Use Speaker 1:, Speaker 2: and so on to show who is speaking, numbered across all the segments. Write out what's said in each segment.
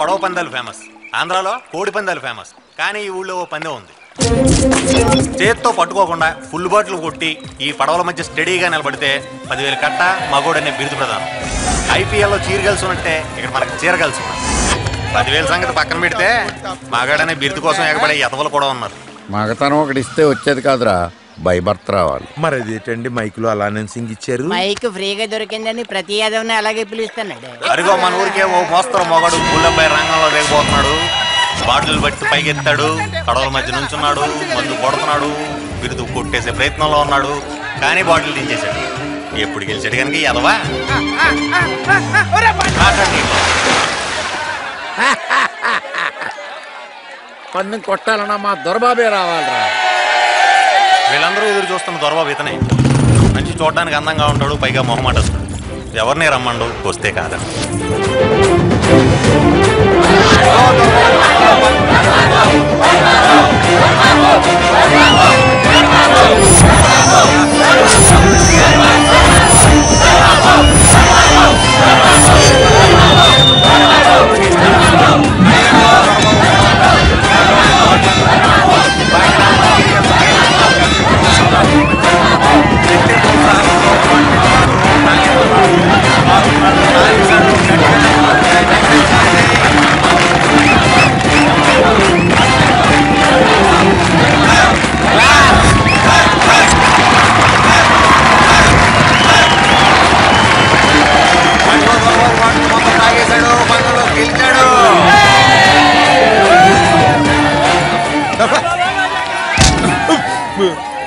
Speaker 1: పడవ పందాలు ఫేమస్, ఆంధ్రాలో కోడి పందాలు ఫేమస్. కానీ ఈ ఊళ్ళో ఓ పందెం ఉంది. చేత్తో పట్టుకోకుండా ఫుల్ బాటిల్ కొట్టి ఈ పడవల మధ్య స్టడీగా నిలబడితే 10,000 కట్ట, మగోడనే బిరుదు ప్రధానం. ఐపీఎల్లో చీరగలిసి ఉన్నట్టే ఇక్కడ మనకి చీరగలిసి ఉన్నది. 10,000 సంగతి పక్కన పెడితే మగాడనే బిరుదు కోసం ఎగబడే ఎతవలు కూడా ఉన్నారు.
Speaker 2: మగతనం ఒకటి ఇస్తే వచ్చేది కాదురా, బైబర్త్ రావాలి.
Speaker 3: మరి అదేంటండి మైకులో అలానే సింగ్ ఇచ్చారు?
Speaker 4: మైక్ ఫ్రీగా దొరికిందని ప్రతి యాదవ్ని అలాగే పిలుస్తున్నాడు.
Speaker 1: అరిగో మన ఊరికే ఓ మోస్తరు మొగడు గుళ్ళపై రంగంలో దిగబోతున్నాడు. బాటిల్ బట్టి పైకెత్తాడు, పడవల మధ్య నుంచున్నాడు, మందు కొడుతున్నాడు, బిరుదు కొట్టేసే ప్రయత్నంలో ఉన్నాడు. కానీ బాటిల్ దించేశాడు. ఎప్పుడు గెలిచాడు కనుక ఎదవా
Speaker 2: పన్ను కొట్టాలన్నా మా దొరబాబే రావాలరా.
Speaker 1: వీళ్ళందరూ ఎదురు చూస్తున్న దొరబాబు ఇతనే. మంచి చూడడానికి అందంగా ఉంటాడు, పైగా మొహమాటస్తుడు. ఎవరిని రమ్మండు, వస్తే కాదా.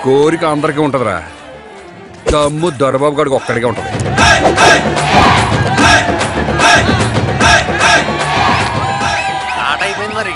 Speaker 2: కోరిక అందరికీ ఉంటదిరా, దమ్ము దొరబాబు గారికి ఒక్కడికే ఉంటది.
Speaker 1: ఆట అయిపోయింది మరి.